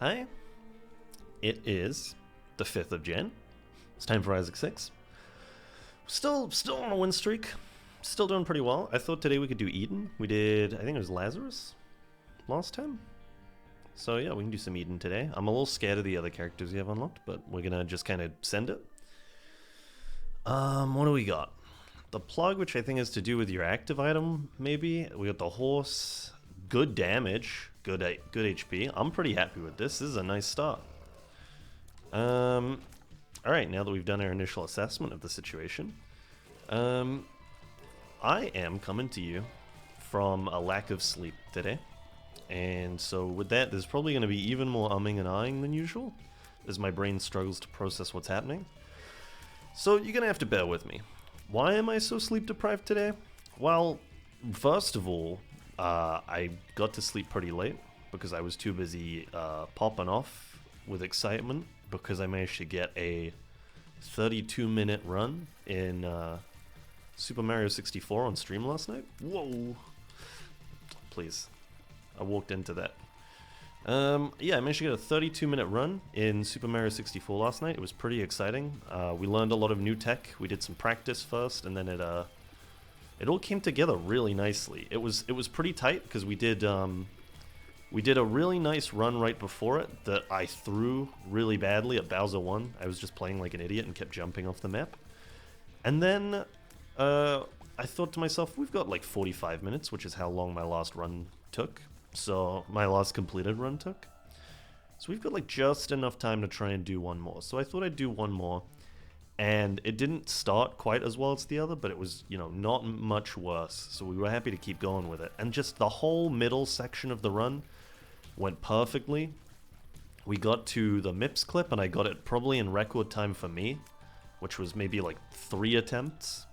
Hi. It is the 5th of Jan. It's time for Isaac 6. Still on a win streak. Still doing pretty well. I thought today we could do Eden. We did, I think it was Lazarus last time. So yeah, we can do some Eden today. I'm a little scared of the other characters we have unlocked, but we're gonna just kind of send it. What do we got? The plug, which I think is to do with your active item, maybe. We got the horse. Good damage. Good HP. I'm pretty happy with this. This is a nice start. Alright, now that we've done our initial assessment of the situation, I am coming to you from a lack of sleep today. And so with that, there's probably going to be even more umming and ahhing than usual, as my brain struggles to process what's happening. So you're going to have to bear with me. Why am I so sleep deprived today? Well, first of all, I got to sleep pretty late because I was too busy popping off with excitement because I managed to get a 32-minute run in Super Mario 64 on stream last night. Whoa! Please. I walked into that. Yeah, I managed to get a 32-minute run in Super Mario 64 last night. It was pretty exciting. We learned a lot of new tech. We did some practice first, and then it all came together really nicely. It was pretty tight because we did a really nice run right before it that I threw really badly at Bowser 1. I was just playing like an idiot and kept jumping off the map. And then I thought to myself, we've got like 45 minutes, which is how long my last run took. So my last completed run took. So we've got like just enough time to try and do one more. So I thought I'd do one more. And it didn't start quite as well as the other, but it was, you know, not much worse. So we were happy to keep going with it. And just the whole middle section of the run went perfectly. We got to the MIPS clip, and I got it probably in record time for me, which was maybe like 3 attempts.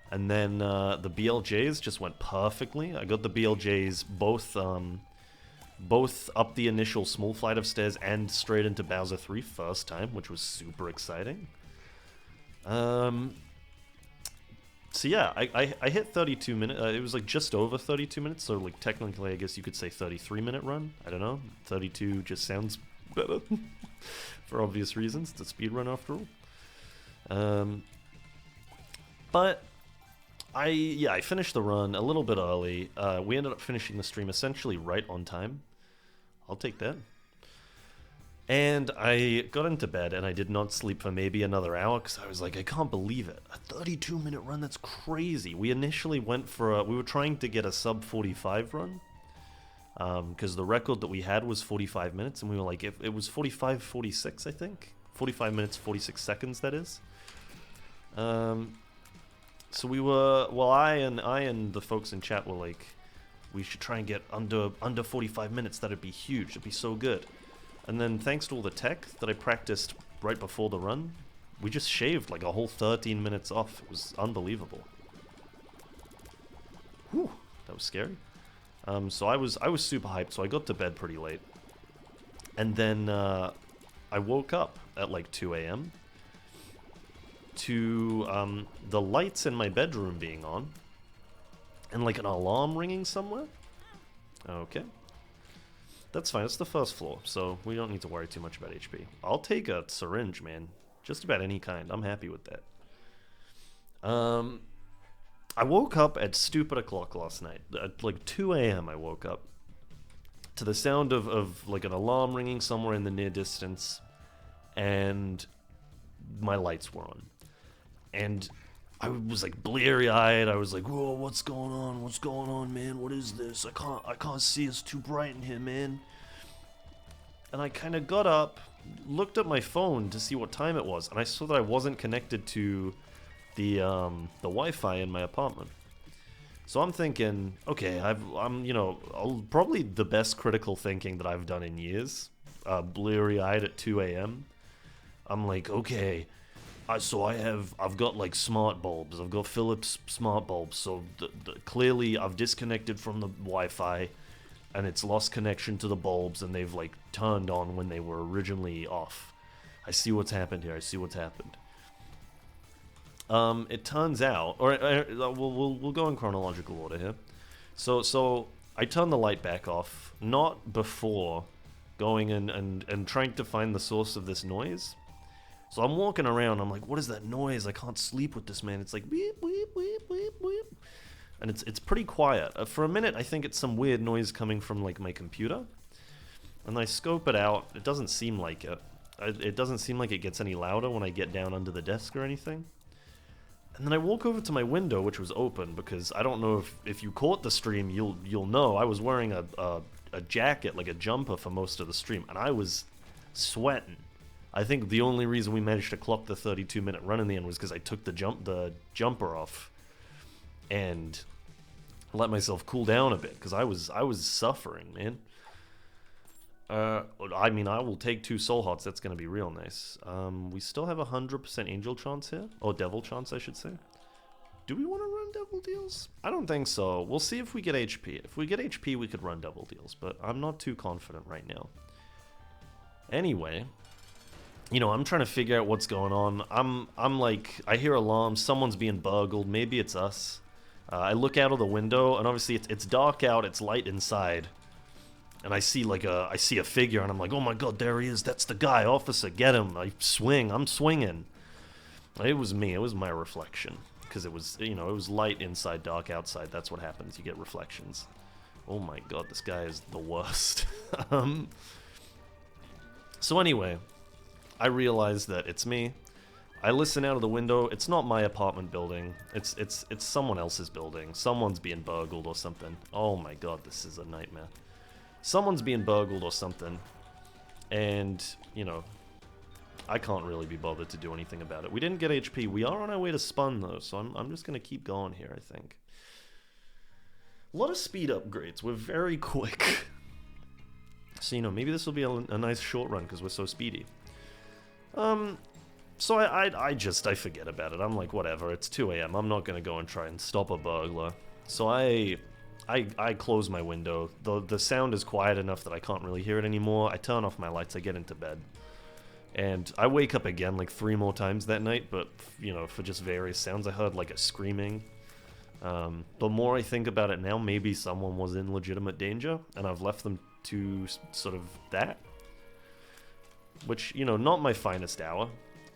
And then the BLJs just went perfectly. I got the BLJs both up the initial small flight of stairs and straight into Bowser 3 first time, which was super exciting. So yeah, I hit 32 minutes. It was like just over 32 minutes, so like technically I guess you could say 33-minute run. I don't know. 32 just sounds better for obvious reasons. It's a speed run after all. But I finished the run a little bit early. We ended up finishing the stream essentially right on time. I'll take that. And I got into bed and I did not sleep for maybe another hour because I was like, I can't believe it. A 32-minute run, that's crazy. We initially went for we were trying to get a sub 45 run because the record that we had was 45 minutes, and we were like, it was 45, 46, I think. 45 minutes, 46 seconds, that is. So we were, well, I and the folks in chat were like, we should try and get under 45 minutes. That'd be huge. It'd be so good. And then thanks to all the tech that I practiced right before the run, we just shaved like a whole 13 minutes off. It was unbelievable. Whew, that was scary. So I was super hyped, so I got to bed pretty late. And then I woke up at like 2 a.m. to the lights in my bedroom being on and like an alarm ringing somewhere. Okay. That's fine, it's the first floor, so we don't need to worry too much about HP. I'll take a syringe, man. Just about any kind. I'm happy with that. I woke up at stupid o'clock last night. At like 2 a.m. I woke up to the sound of like an alarm ringing somewhere in the near distance, and my lights were on. And I was like bleary-eyed. I was like, "Whoa, what's going on? What's going on, man? What is this? I can't see. It's too bright in here, man." And I kind of got up, looked at my phone to see what time it was, and I saw that I wasn't connected to the Wi-Fi in my apartment. So I'm thinking, okay, I'm probably the best critical thinking that I've done in years. Bleary-eyed at 2 a.m. I'm like, okay. I've got like smart bulbs. I've got Philips smart bulbs. So clearly I've disconnected from the Wi-Fi, and it's lost connection to the bulbs, and they've like turned on when they were originally off. I see what's happened here. I see what's happened. It turns out, or we'll go in chronological order here. So I turned the light back off, not before going and trying to find the source of this noise. So I'm walking around, I'm like, what is that noise? I can't sleep with this, man. It's like beep, beep, beep, beep, beep. And it's pretty quiet. For a minute, I think it's some weird noise coming from like my computer. And I scope it out. It doesn't seem like it. It doesn't seem like it gets any louder when I get down under the desk or anything. And then I walk over to my window, which was open, because I don't know if you caught the stream, you'll know I was wearing a jacket, like a jumper, for most of the stream, and I was sweating. I think the only reason we managed to clock the 32-minute run in the end was because I took the jumper off and let myself cool down a bit, because I was suffering, man. I mean, I will take 2 soul hearts. That's going to be real nice. We still have 100% angel chance here. Or devil chance, I should say. Do we want to run devil deals? I don't think so. We'll see if we get HP. If we get HP, we could run devil deals. But I'm not too confident right now. Anyway, you know, I'm trying to figure out what's going on. I'm like, I hear alarms. Someone's being burgled. Maybe it's us. I look out of the window, and obviously it's dark out. It's light inside. And I see I see a figure, and I'm like, oh my god, there he is. That's the guy, officer. Get him. I'm swinging. It was me. It was my reflection, because it was, you know, it was light inside, dark outside. That's what happens. You get reflections. Oh my god, this guy is the worst. So anyway, I realize that it's me. I listen out of the window. It's not my apartment building. It's someone else's building. Someone's being burgled or something. Oh my god, this is a nightmare. Someone's being burgled or something, and, you know, I can't really be bothered to do anything about it. We didn't get HP. We are on our way to spun, though, so I'm just going to keep going here, I think. A lot of speed upgrades. We're very quick. So, you know, maybe this will be a nice short run, because we're so speedy. So I forget about it. I'm like, whatever, it's 2 AM. I'm not going to go and try and stop a burglar. So I close my window. The sound is quiet enough that I can't really hear it anymore. I turn off my lights, I get into bed. And I wake up again like 3 more times that night, but, you know, for just various sounds. I heard like a screaming. The more I think about it now, maybe someone was in legitimate danger, and I've left them to sort of that. Which, you know, not my finest hour,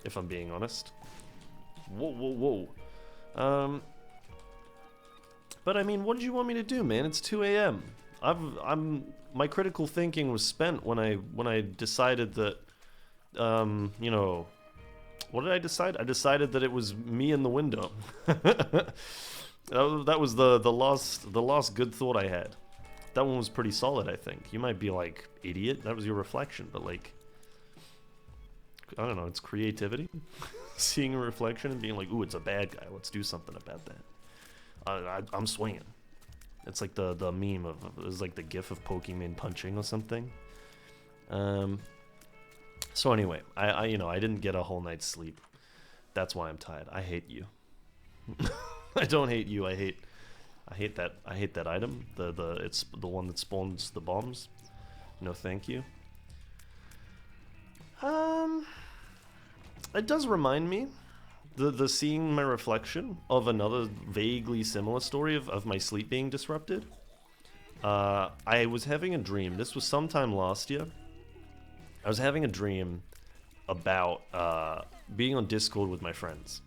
if I'm being honest. Whoa. But I mean, what did you want me to do, man? It's 2 AM. My critical thinking was spent when I decided that, you know, what did I decide? I decided that it was me in the window. That was the last good thought I had. That one was pretty solid, I think. You might be like, idiot, that was your reflection, but like, I don't know, it's creativity. Seeing a reflection and being like, ooh, it's a bad guy, let's do something about that. I'm swinging. It's like the meme of, it was like the gif of Pokemon punching or something. So anyway, I you know, I didn't get a whole night's sleep. That's why I'm tired. I hate you. I don't hate you. I hate that item. It's the one that spawns the bombs. No, thank you. It does remind me, the seeing my reflection of another vaguely similar story of my sleep being disrupted. I was having a dream. This was sometime last year. I was having a dream about being on Discord with my friends,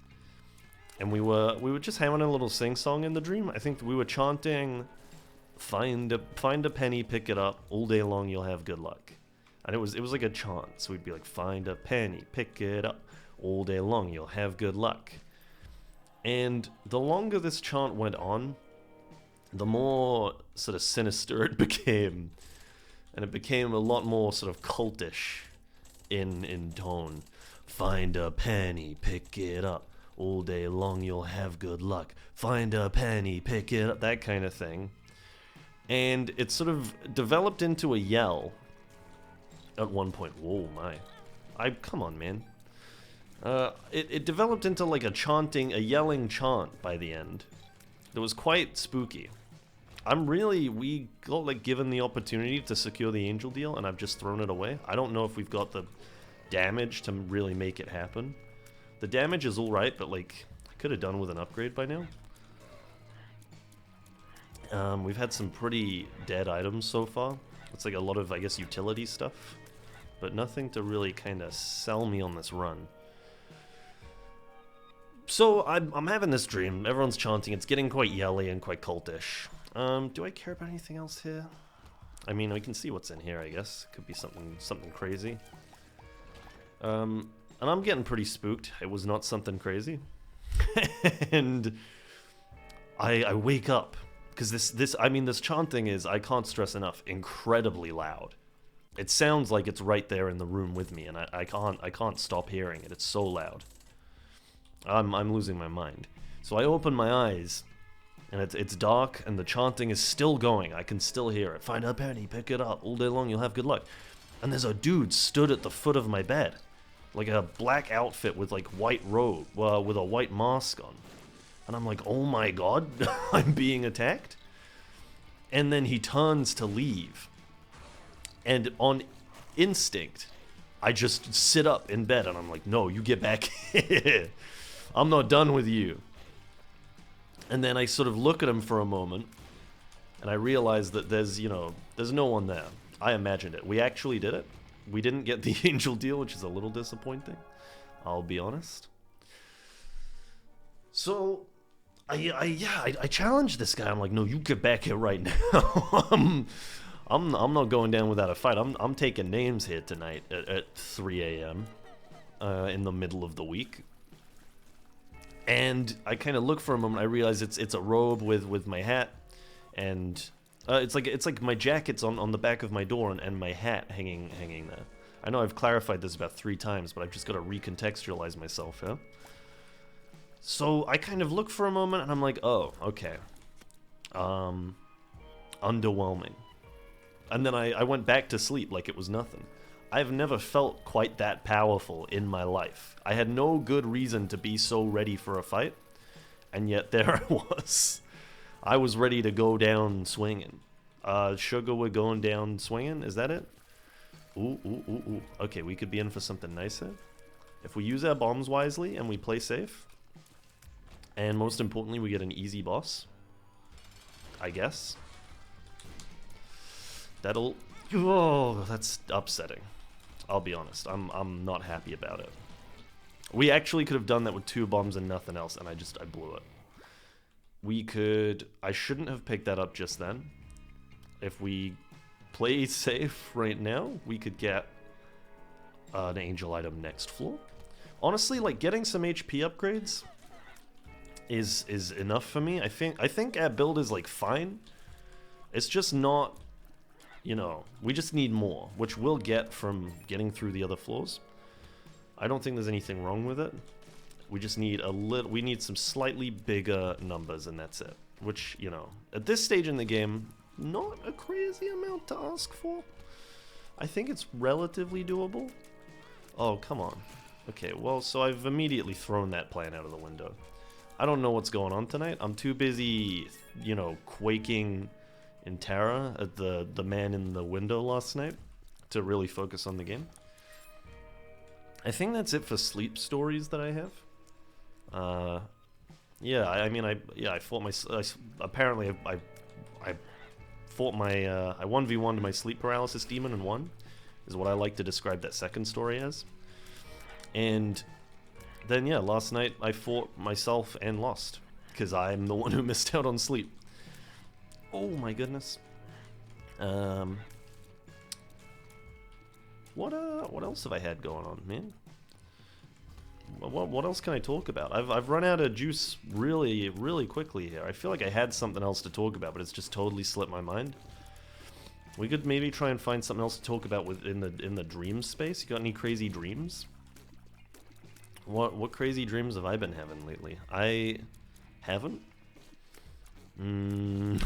and we were just having a little sing-song in the dream. I think we were chanting, "Find a penny, pick it up. All day long you'll have good luck." And it was like a chant. So we'd be like, "Find a penny, pick it up. All day long you'll have good luck." And the longer this chant went on, the more sort of sinister it became. And it became a lot more sort of cultish in tone. Find a penny, pick it up. All day long you'll have good luck. Find a penny, pick it up. That kind of thing. And it sort of developed into a yell at one point. Whoa, my. Come on, man. It developed into like a yelling chant by the end. It was quite spooky. We got like given the opportunity to secure the angel deal, and I've just thrown it away. I don't know if we've got the damage to really make it happen. The damage is alright, but like, I could have done with an upgrade by now. We've had some pretty dead items so far. It's like a lot of, I guess, utility stuff. But nothing to really kind of sell me on this run. So, I'm having this dream. Everyone's chanting. It's getting quite yelly and quite cultish. Do I care about anything else here? I mean, we can see what's in here, I guess. Could be something crazy. And I'm getting pretty spooked. It was not something crazy. And I wake up. Because this chanting is, I can't stress enough, incredibly loud. It sounds like it's right there in the room with me, and I can't stop hearing it. It's so loud. I'm losing my mind. So I open my eyes, and it's dark, and the chanting is still going. I can still hear it. Find a penny, pick it up. All day long, you'll have good luck. And there's a dude stood at the foot of my bed. Like a black outfit with like white robe, with a white mask on. And I'm like, oh my god, I'm being attacked? And then he turns to leave. And on instinct, I just sit up in bed and I'm like, no, you get back here. I'm not done with you. And then I sort of look at him for a moment, and I realize that there's no one there. I imagined it. We actually did it. We didn't get the angel deal, which is a little disappointing. I'll be honest. So, I challenged this guy. I'm like, no, you get back here right now. I'm not going down without a fight. I'm taking names here tonight at 3 a.m. In the middle of the week. And I kind of look for a moment. I realize it's a robe with my hat, and it's like my jacket's on the back of my door and my hat hanging there. I know I've clarified this about 3 times, but I've just got to recontextualize myself, yeah? So I kind of look for a moment, and I'm like, oh, okay. Underwhelming. And then I went back to sleep like it was nothing. I've never felt quite that powerful in my life. I had no good reason to be so ready for a fight, and yet there I was. I was ready to go down swinging. Sugar, we're going down swinging? Is that it? Ooh. Okay, we could be in for something nicer. If we use our bombs wisely and we play safe, and most importantly, we get an easy boss, I guess. That'll... Oh, that's upsetting. I'll be honest. I'm not happy about it. We actually could have done that with 2 bombs and nothing else, and I blew it. We could... I shouldn't have picked that up just then. If we play safe right now, we could get an angel item next floor. Honestly, like, getting some HP upgrades is enough for me. I think our build is, like, fine. It's just not... You know, we just need more, which we'll get from getting through the other floors. I don't think there's anything wrong with it. We just need we need some slightly bigger numbers, and that's it. Which, you know, at this stage in the game, not a crazy amount to ask for. I think it's relatively doable. Oh, come on. Okay, well, so I've immediately thrown that plan out of the window. I don't know what's going on tonight. I'm too busy, you know, quaking in terror at the man in the window last night to really focus on the game. I think that's it for sleep stories that I have. Yeah, I mean, I fought my... apparently, I fought my... I 1v1'd my sleep paralysis demon and won, is what I like to describe that second story as. And then, yeah, last night I fought myself and lost, because I'm the one who missed out on sleep. Oh my goodness. What else have I had going on, man? What else can I talk about? I've run out of juice really quickly here. I feel like I had something else to talk about, but it's just totally slipped my mind. We could maybe try and find something else to talk about in the dream space. You got any crazy dreams? What crazy dreams have I been having lately? I haven't. When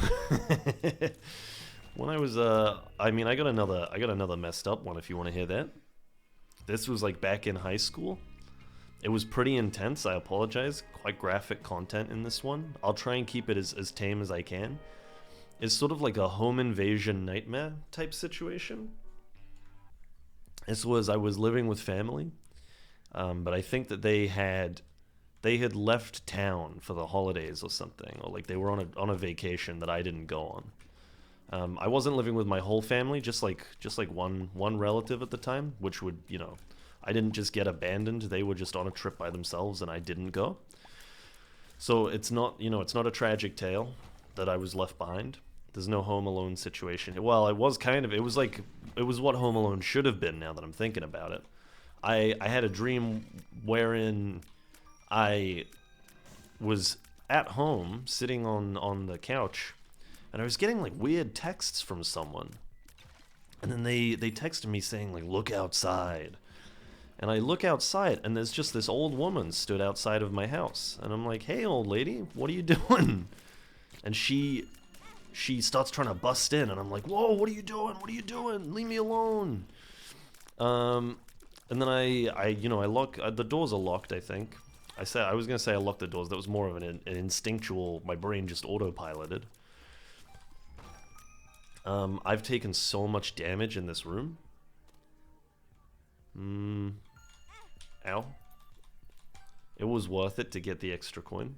I was I mean, I got another messed up one if you want to hear that. This was like back in high school. It was pretty intense. I apologize. Quite graphic content in this one. I'll try and keep it as tame as I can. It's sort of like a home invasion nightmare type situation. I was living with family, but I think that they had left town for the holidays or something, or like they were on a vacation that I didn't go on. I wasn't living with my whole family, just like one relative at the time, which would, I didn't just get abandoned. They were just on a trip by themselves, and I didn't go. So it's not, it's not a tragic tale that I was left behind. There's no Home Alone situation. Well, it was kind of. It was what Home Alone should have been. Now that I'm thinking about it, I had a dream wherein I was at home sitting on the couch, and I was getting like weird texts from someone, and then they texted me saying like, look outside. And I look outside, and there's just this old woman stood outside of my house, and I'm like, hey, old lady, what are you doing? And she starts trying to bust in, and I'm like, whoa, what are you doing? What are you doing? Leave me alone. And then I lock, the doors are locked, I think. I was gonna say I locked the doors. That was more of an instinctual, my brain just autopiloted. I've taken so much damage in this room. Ow. It was worth it to get the extra coin.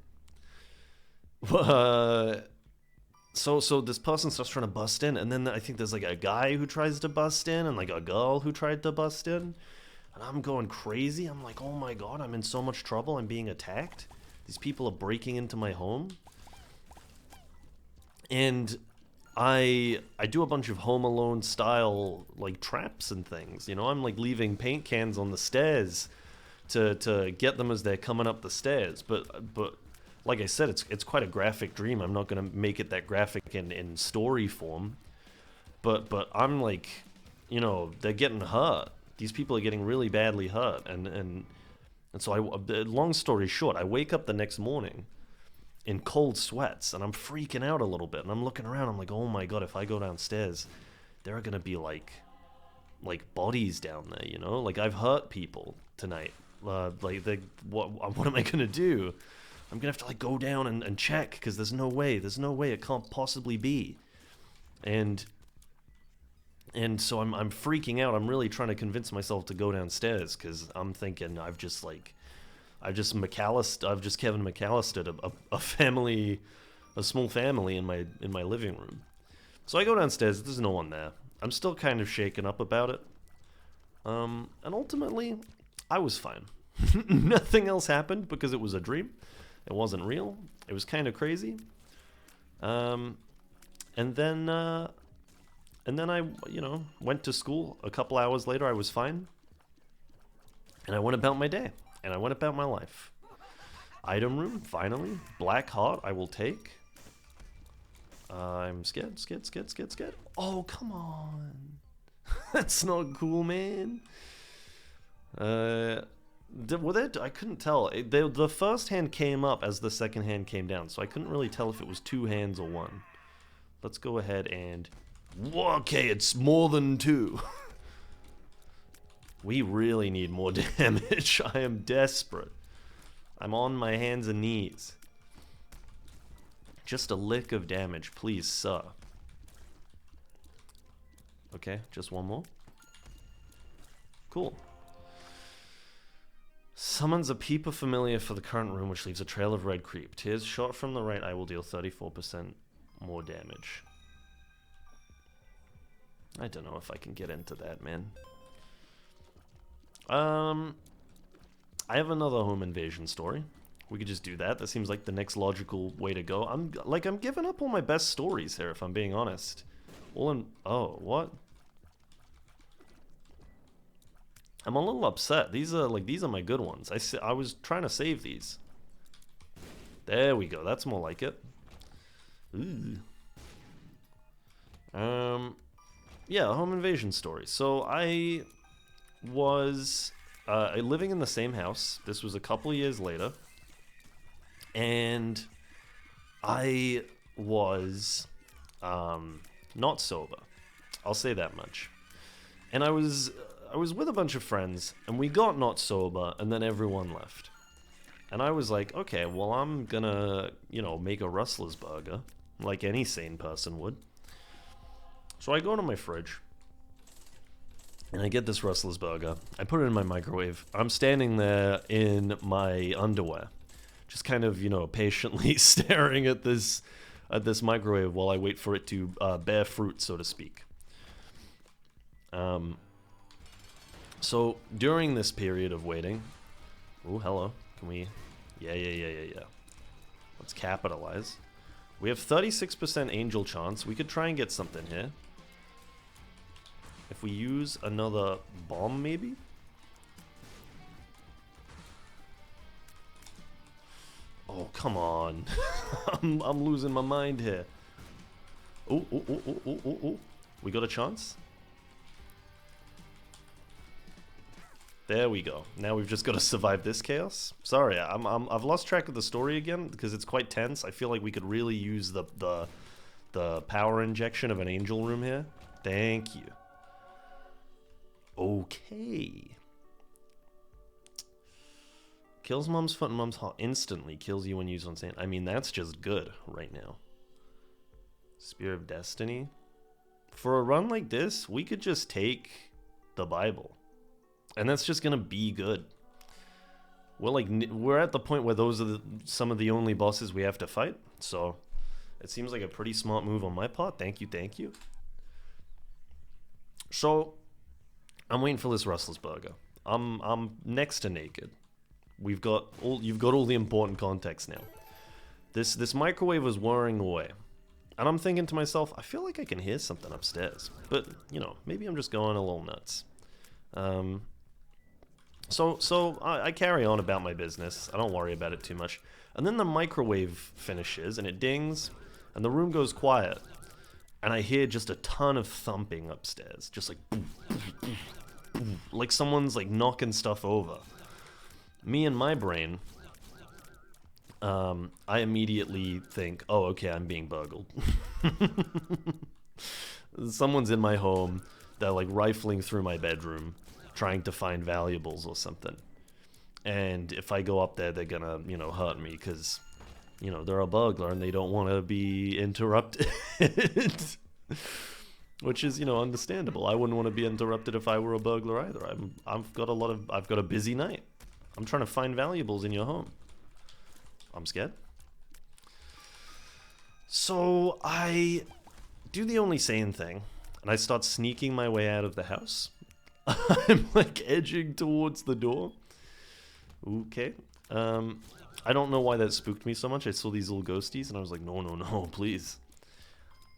So this person starts trying to bust in, and then I think there's like a guy who tries to bust in, and like a girl who tried to bust in. And I'm going crazy. I'm like, oh my god, I'm in so much trouble. I'm being attacked. These people are breaking into my home. And I do a bunch of Home Alone style like traps and things. I'm like leaving paint cans on the stairs to get them as they're coming up the stairs. But like I said, it's quite a graphic dream. I'm not gonna make it that graphic in story form. But I'm like, they're getting hurt. These people are getting really badly hurt, and so long story short, I wake up the next morning in cold sweats, and I'm freaking out a little bit, and I'm looking around. I'm like, oh my god, if I go downstairs, there are gonna be like bodies down there, like I've hurt people tonight. What am I gonna do? I'm gonna have to like go down and check, because there's no way it can't possibly be. And so I'm freaking out. I'm really trying to convince myself to go downstairs, because I'm thinking I've just Kevin McAllistered a small family in my living room. So I go downstairs. There's no one there. I'm still kind of shaken up about it. And ultimately, I was fine. Nothing else happened because it was a dream. It wasn't real. It was kind of crazy. And then I, went to school. A couple hours later, I was fine. And I went about my day. And I went about my life. Item room, finally. Black heart, I will take. I'm scared. Oh, come on. That's not cool, man. I couldn't tell. The first hand came up as the second hand came down, so I couldn't really tell if it was two hands or one. Let's go ahead and... Okay, it's more than two. We really need more damage. I am desperate. I'm on my hands and knees. Just a lick of damage, please, sir. Okay, just one more. Cool. Summons a peeper familiar for the current room, which leaves a trail of red creep. Tears shot from the right eye will deal 34% more damage. I don't know if I can get into that, man. I have another home invasion story. We could just do that. That seems like the next logical way to go. I'm giving up all my best stories here, if I'm being honest. Oh, what? I'm a little upset. These are my good ones. I was trying to save these. There we go. That's more like it. Ooh. Yeah, home invasion story. So I was living in the same house. This was a couple years later. And I was not sober. I'll say that much. And I was with a bunch of friends, and we got not sober, and then everyone left. And I was like, okay, well, I'm gonna, make a Rustler's burger, like any sane person would. So I go to my fridge, and I get this Rustler's burger. I put it in my microwave. I'm standing there in my underwear, just kind of, patiently staring at this at this microwave while I wait for it to bear fruit, so to speak. So during this period of waiting, oh, hello, can we, yeah. Let's capitalize. We have 36% angel chance. We could try and get something here. If we use another bomb, maybe? Oh, come on. I'm losing my mind here. Oh. We got a chance? There we go. Now we've just got to survive this chaos. Sorry, I've lost track of the story again because it's quite tense. I feel like we could really use the power injection of an angel room here. Thank you. Okay. Kills mom's foot and mom's heart instantly. Kills you when used on sand. I mean, that's just good right now. Spear of Destiny. For a run like this, we could just take the Bible. And that's just gonna be good. We're at the point where those are some of the only bosses we have to fight. So it seems like a pretty smart move on my part. Thank you. So I'm waiting for this Rustler's Burger. I'm next to naked. You've got all the important context now. This microwave was whirring away. And I'm thinking to myself, I feel like I can hear something upstairs. But, you know, maybe I'm just going a little nuts. So I carry on about my business. I don't worry about it too much. And then the microwave finishes and it dings and the room goes quiet. And I hear just a ton of thumping upstairs. Just like like someone's like knocking stuff over. Me and my brain, I immediately think, oh, okay, I'm being burgled. Someone's in my home. They're like rifling through my bedroom, trying to find valuables or something. And if I go up there, they're gonna, you know, hurt me because, you know, they're a burglar and they don't want to be interrupted. Which is, you know, understandable. I wouldn't want to be interrupted if I were a burglar either. I've got a busy night. I'm trying to find valuables in your home. I'm scared. So I do the only sane thing, and I start sneaking my way out of the house. I'm like edging towards the door. Okay. I don't know why that spooked me so much. I saw these little ghosties, and I was like, no, please.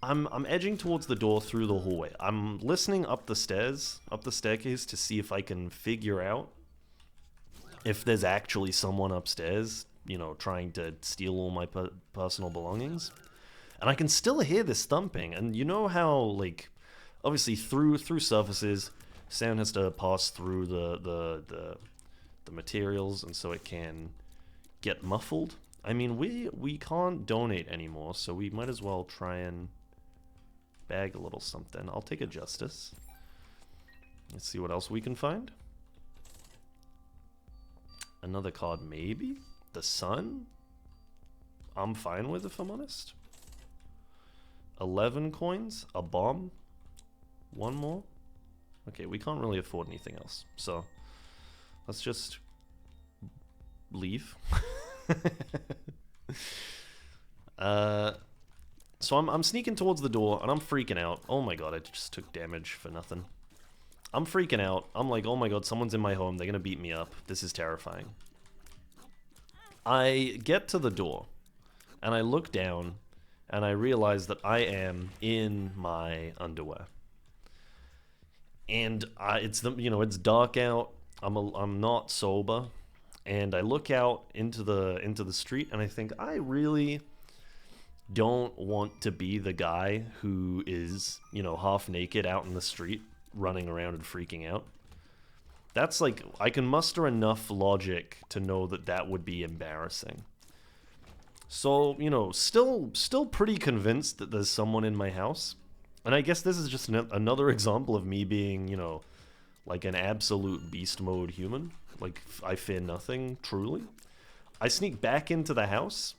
I'm edging towards the door through the hallway. I'm listening up the staircase to see if I can figure out if there's actually someone upstairs, you know, trying to steal all my personal belongings. And I can still hear this thumping. And you know how, like, obviously through surfaces, sound has to pass through the materials, and so it can get muffled. I mean, we can't donate anymore, so we might as well try and bag a little something. I'll take a justice. Let's see what else we can find. Another card, maybe? The sun? I'm fine with, if I'm honest. 11 coins? A bomb? One more? Okay, we can't really afford anything else. So, let's just leave. So I'm sneaking towards the door, and I'm freaking out. Oh my god, I just took damage for nothing. I'm freaking out. I'm like, oh my god, someone's in my home. They're gonna beat me up. This is terrifying. I get to the door, and I look down, and I realize that I am in my underwear. And it's dark out. I'm not sober, and I look out into the street, and I think I really don't want to be the guy who is, you know, half naked out in the street, running around and freaking out. That's like, I can muster enough logic to know that that would be embarrassing. So, you know, still pretty convinced that there's someone in my house. And I guess this is just another example of me being, you know, like an absolute beast mode human. Like, I fear nothing, truly. I sneak back into the house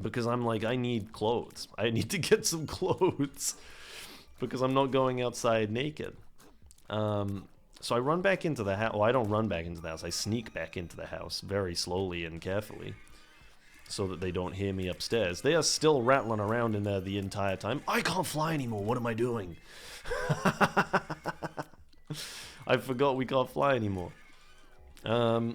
because I'm like, I need clothes. I need to get some clothes because I'm not going outside naked. So I run back into the house. Well, I don't run back into the house. I sneak back into the house very slowly and carefully. so that they don't hear me upstairs. They are still rattling around in there the entire time. I can't fly anymore. What am I doing? I forgot we can't fly anymore. So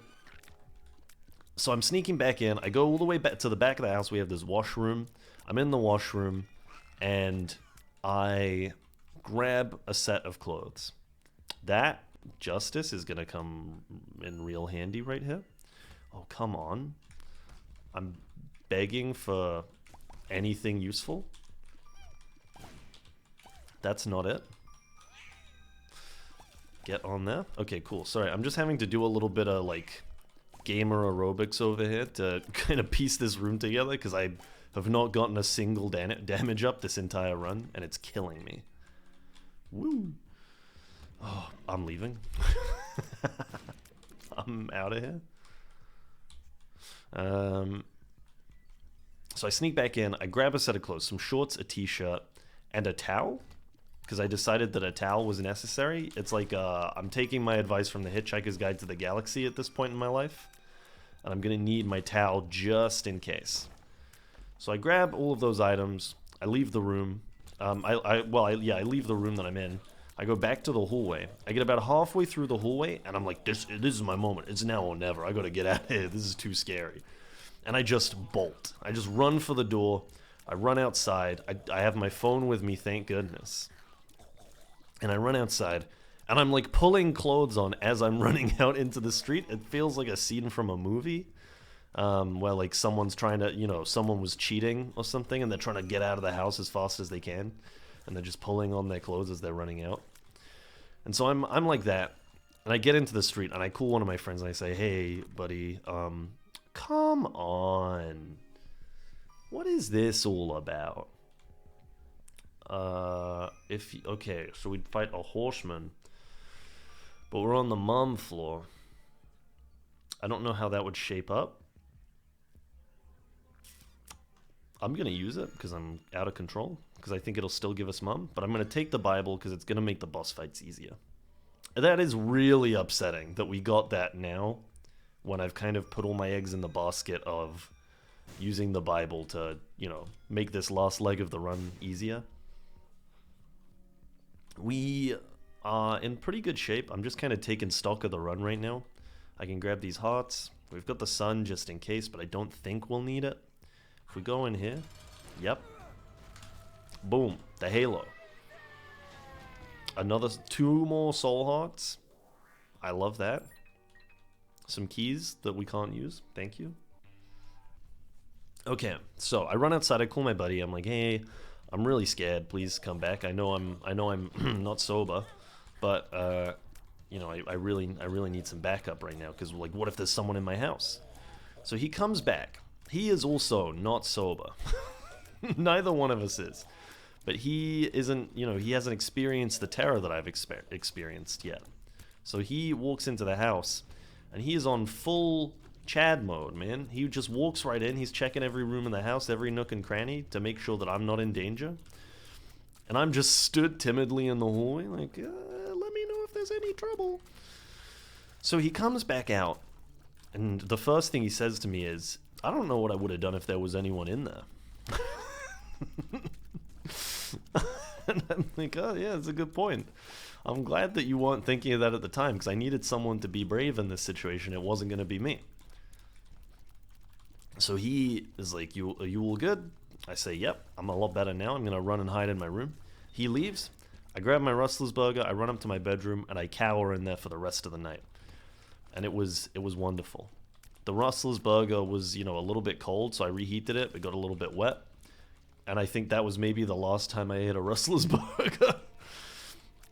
I'm sneaking back in. I go all the way back to the back of the house. We have this washroom. I'm in the washroom, and I grab a set of clothes. That justice is gonna come in real handy right here. Oh, come on. I'm begging for anything useful. That's not it. Get on there. Okay, cool. Sorry, I'm just having to do a little bit of, like, gamer aerobics over here to kind of piece this room together, because I have not gotten a single damage up this entire run, and it's killing me. Woo! Oh, I'm leaving. I'm out of here. So I sneak back in, I grab a set of clothes, some shorts, a t-shirt, and a towel, because I decided that a towel was necessary. It's like, I'm taking my advice from the Hitchhiker's Guide to the Galaxy at this point in my life, and I'm going to need my towel just in case. So I grab all of those items, I leave the room, I leave the room that I'm in. I go back to the hallway. I get about halfway through the hallway, and I'm like, this is my moment. It's now or never. I gotta get out of here. This is too scary. And I just bolt. I just run for the door. I run outside. I have my phone with me, thank goodness. And I run outside, and I'm like pulling clothes on as I'm running out into the street. It feels like a scene from a movie, where like someone's trying to, someone was cheating or something, and they're trying to get out of the house as fast as they can. And they're just pulling on their clothes as they're running out. And so I'm like that, and I get into the street, and I call one of my friends, and I say, hey, buddy, come on. What is this all about? Okay, so we'd fight a horseman, but we're on the mom floor. I don't know how that would shape up. I'm going to use it because I'm out of control, because I think it'll still give us mum, but I'm going to take the Bible because it's going to make the boss fights easier. That is really upsetting that we got that now, when I've kind of put all my eggs in the basket of using the Bible to, make this last leg of the run easier. We are in pretty good shape. I'm just kind of taking stock of the run right now. I can grab these hearts. We've got the sun just in case, but I don't think we'll need it. If we go in here, yep. Boom, the halo. Another 2 more soul hearts. I love that. Some keys that we can't use. Thank you. Okay, so I run outside. I call my buddy. I'm like, hey, I'm really scared. Please come back. I know I'm not sober, but I really need some backup right now, because like, what if there's someone in my house? So he comes back. He is also not sober. Neither one of us is. But he isn't, he hasn't experienced the terror that I've experienced yet. So he walks into the house, and he is on full Chad mode, man. He just walks right in. He's checking every room in the house, every nook and cranny, to make sure that I'm not in danger. And I'm just stood timidly in the hallway, like, let me know if there's any trouble. So he comes back out, and the first thing he says to me is, I don't know what I would have done if there was anyone in there. And I'm like, oh yeah, that's a good point. I'm glad that you weren't thinking of that at the time, because I needed someone to be brave in this situation. It wasn't going to be me. So he is like, are you all good? I say, yep, I'm a lot better now. I'm going to run and hide in my room. He leaves. I grab my Rustler's Burger. I run up to my bedroom, and I cower in there for the rest of the night. And it was wonderful. The Rustler's Burger was, a little bit cold, so I reheated it. It got a little bit wet. And I think that was maybe the last time I ate a Rustler's Burger.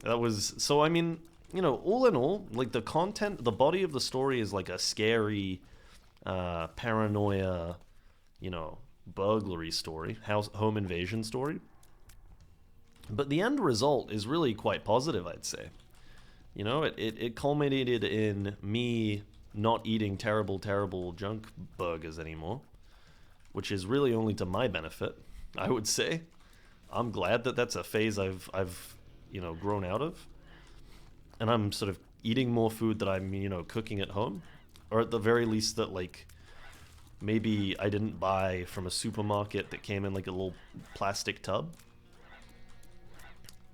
That was, so I mean, all in all, like the content, the body of the story is like a scary, paranoia, burglary story, home invasion story. But the end result is really quite positive, I'd say. It culminated in me not eating terrible junk burgers anymore, which is really only to my benefit, I would say. I'm glad that that's a phase I've grown out of, and I'm sort of eating more food that I'm cooking at home, or at the very least that, like, maybe I didn't buy from a supermarket that came in like a little plastic tub.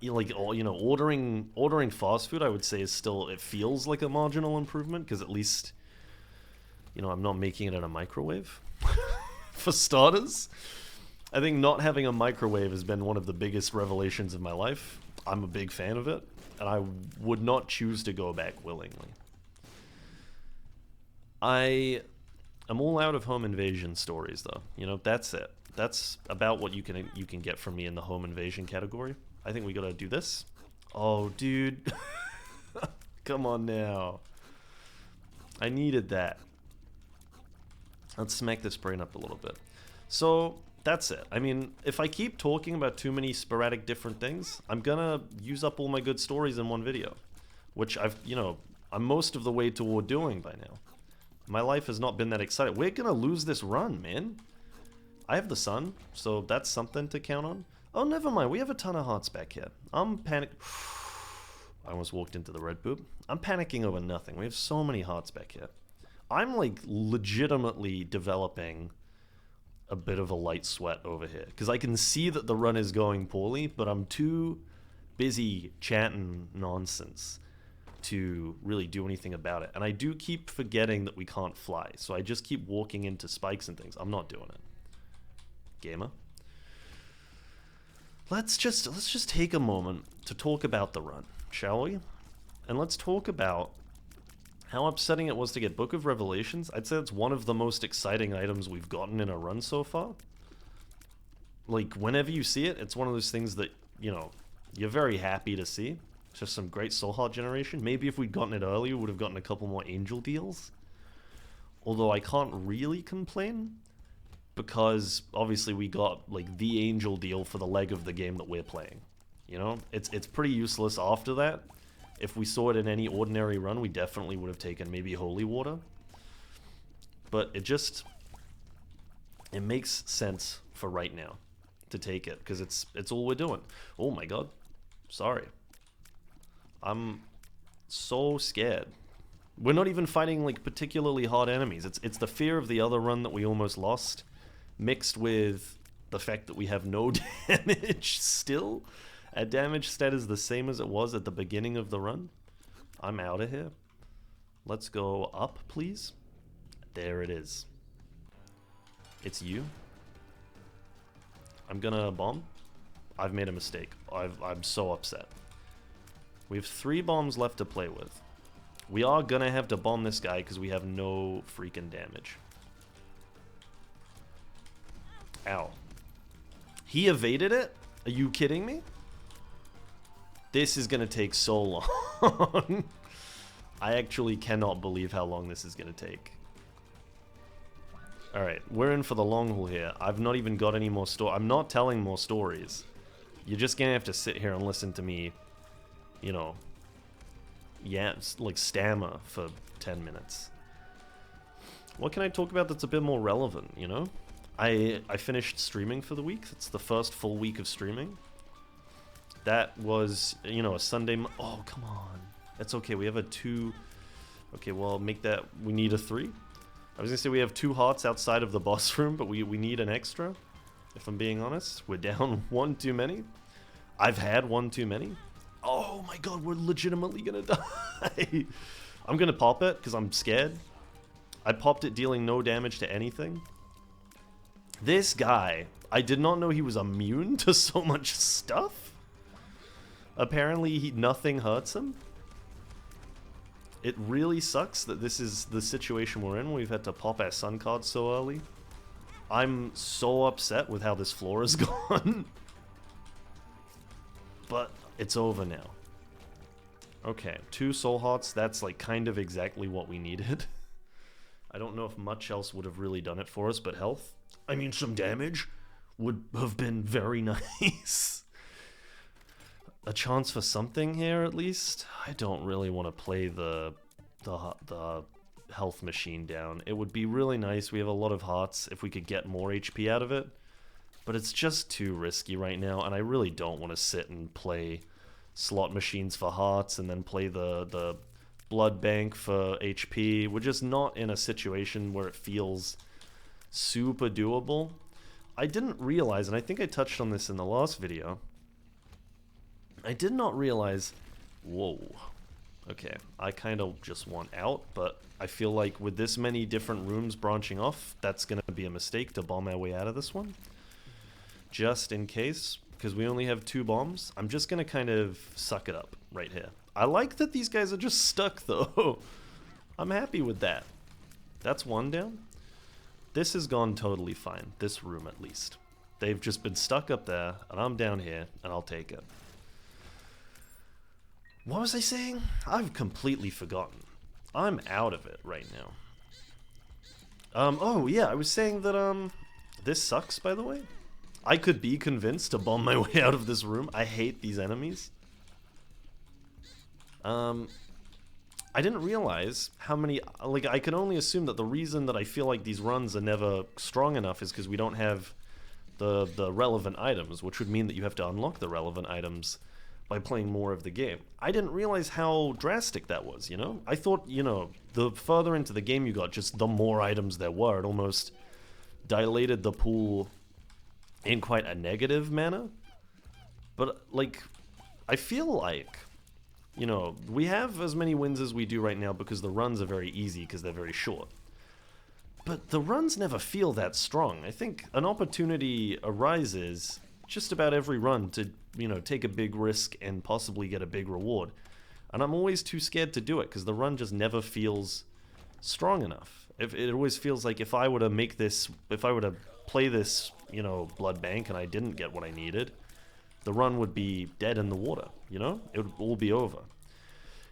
Ordering fast food, I would say, is still, it feels like a marginal improvement, because at least, I'm not making it in a microwave. For starters, I think not having a microwave has been one of the biggest revelations of my life. I'm a big fan of it, and I would not choose to go back willingly. I am all out of home invasion stories, though. That's it. That's about what you can get from me in the home invasion category. I think we gotta do this. Oh, dude. Come on now. I needed that. Let's smack this brain up a little bit. So, that's it. I mean, if I keep talking about too many sporadic different things, I'm gonna use up all my good stories in one video. Which I'm most of the way toward doing by now. My life has not been that exciting. We're gonna lose this run, man. I have the sun, so that's something to count on. Oh, never mind. We have a ton of hearts back here. I'm I almost walked into the red poop. I'm panicking over nothing. We have so many hearts back here. I'm, like, legitimately developing a bit of a light sweat over here. Because I can see that the run is going poorly, but I'm too busy chatting nonsense to really do anything about it. And I do keep forgetting that we can't fly. So I just keep walking into spikes and things. I'm not doing it. Gamer. Let's just take a moment to talk about the run, shall we? And let's talk about how upsetting it was to get Book of Revelations. I'd say it's one of the most exciting items we've gotten in a run so far. Like, whenever you see it, it's one of those things that, you're very happy to see. It's just some great soul heart generation. Maybe if we'd gotten it earlier, we would have gotten a couple more angel deals. Although I can't really complain, because obviously we got, like, the angel deal for the leg of the game that we're playing. It's pretty useless after that. If we saw it in any ordinary run, we definitely would have taken maybe holy water. But it makes sense for right now to take it, because it's all we're doing. Oh my god. Sorry. I'm so scared. We're not even fighting, like, particularly hard enemies. It's the fear of the other run that we almost lost, mixed with the fact that we have no damage still. Our damage stat is the same as it was at the beginning of the run. I'm out of here. Let's go up, please. There it is. It's you. I'm gonna bomb. I've made a mistake. I'm so upset. We have 3 bombs left to play with. We are gonna have to bomb this guy because we have no freaking damage. Ow. He evaded it? Are you kidding me? This is gonna take so long. I actually cannot believe how long this is gonna take. Alright, we're in for the long haul here. I've not even got any more I'm not telling more stories. You're just gonna have to sit here and listen to me, like stammer for 10 minutes. What can I talk about that's a bit more relevant, I finished streaming for the week. It's the first full week of streaming. That was, a Sunday. Oh, come on. That's okay. We have a 2. Okay, well, make that. We need a 3. I was going to say we have 2 hearts outside of the boss room, but we need an extra. If I'm being honest. We're down 1 too many. I've had 1 too many. Oh my god, we're legitimately going to die. I'm going to pop it because I'm scared. I popped it dealing no damage to anything. This guy, I did not know he was immune to so much stuff. Apparently, nothing hurts him. It really sucks that this is the situation we're in. We've had to pop our sun card so early. I'm so upset with how this floor has gone. But it's over now. Okay, 2 soul hearts. That's like kind of exactly what we needed. I don't know if much else would have really done it for us, but health. I mean, some damage would have been very nice. A chance for something here, at least. I don't really want to play the health machine down. It would be really nice. We have a lot of hearts if we could get more HP out of it. But it's just too risky right now, and I really don't want to sit and play slot machines for hearts and then play the blood bank for HP. We're just not in a situation where it feels super doable. I didn't realize, and I think I touched on this in the last video, I did not realize... Whoa. Okay, I kind of just want out, but I feel like with this many different rooms branching off, that's going to be a mistake to bomb our way out of this one. Just in case, because we only have 2 bombs, I'm just going to kind of suck it up right here. I like that these guys are just stuck, though. I'm happy with that. That's 1 down. This has gone totally fine, this room at least. They've just been stuck up there, and I'm down here, and I'll take it. What was I saying? I've completely forgotten. I'm out of it right now. Oh yeah, I was saying that, this sucks, by the way. I could be convinced to bomb my way out of this room. I hate these enemies. I didn't realize how many, like, I can only assume that the reason that I feel like these runs are never strong enough is because we don't have the relevant items, which would mean that you have to unlock the relevant items by playing more of the game. I didn't realize how drastic that was, you know? I thought, you know, the further into the game you got, just the more items there were. It almost dilated the pool in quite a negative manner. But, like, I feel like, you know, we have as many wins as we do right now because the runs are very easy because they're very short. But the runs never feel that strong. I think an opportunity arises just about every run to, you know, take a big risk and possibly get a big reward. And I'm always too scared to do it because the run just never feels strong enough. It always feels like if I were to make this, if I were to play this, you know, blood bank and I didn't get what I needed, the run would be dead in the water, you know? It would all be over.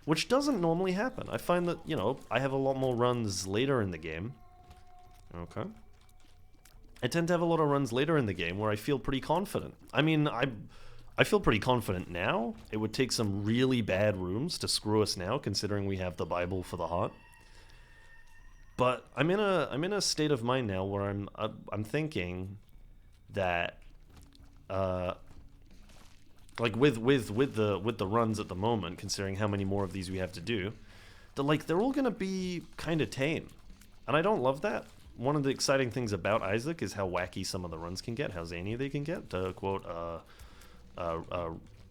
Which doesn't normally happen. I find that, you know, I have a lot more runs later in the game. Okay. I tend to have a lot of runs later in the game where I feel pretty confident. I mean, I feel pretty confident now. It would take some really bad rooms to screw us now, considering we have the Bible for the heart. But I'm in a state of mind now where I'm thinking that like with the runs at the moment, considering how many more of these we have to do, they're all gonna be kind of tame, and I don't love that. One of the exciting things about Isaac is how wacky some of the runs can get, how zany they can get, to quote a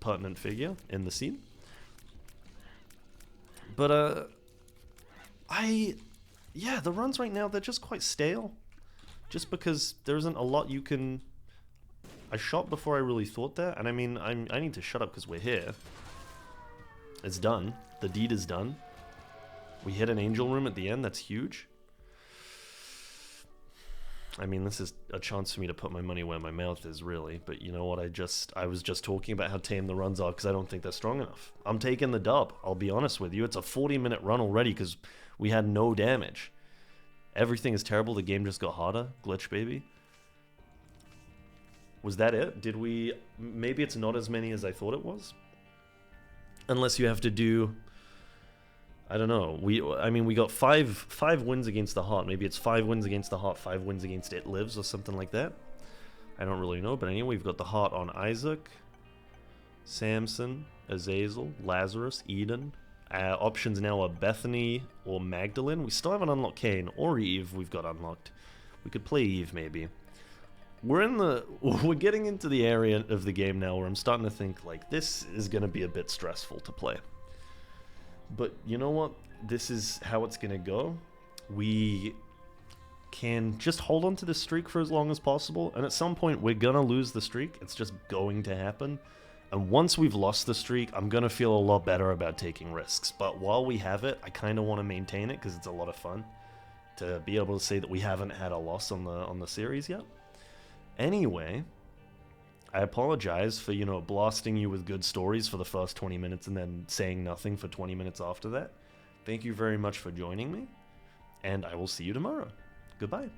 pertinent figure in the scene. But yeah, the runs right now, they're just quite stale, just because there isn't a lot you can. I shot before I really thought that, and I mean, I need to shut up because we're here. It's done. The deed is done. We hit an angel room at the end. That's huge. I mean, this is a chance for me to put my money where my mouth is, really. But you know what? I was just talking about how tame the runs are because I don't think they're strong enough. I'm taking the dub. I'll be honest with you. It's a 40-minute run already because we had no damage. Everything is terrible. The game just got harder. Glitch, baby. Was that it? Did we... Maybe it's not as many as I thought it was? Unless you have to do... I don't know. I mean, we got five wins against the Heart. Maybe it's 5 wins against the Heart, 5 wins against It Lives, or something like that. I don't really know. But anyway, we've got the Heart on Isaac, Samson, Azazel, Lazarus, Eden. Options now are Bethany or Magdalene. We still haven't unlocked Cain or Eve. We've got unlocked. We could play Eve, maybe. We're getting into the area of the game now where I'm starting to think, like, this is going to be a bit stressful to play. But you know what? This is how it's going to go. We can just hold on to this streak for as long as possible, and at some point we're going to lose the streak. It's just going to happen. And once we've lost the streak, I'm going to feel a lot better about taking risks. But while we have it, I kind of want to maintain it because it's a lot of fun to be able to say that we haven't had a loss on the series yet. Anyway, I apologize for, you know, blasting you with good stories for the first 20 minutes and then saying nothing for 20 minutes after that. Thank you very much for joining me, and I will see you tomorrow. Goodbye.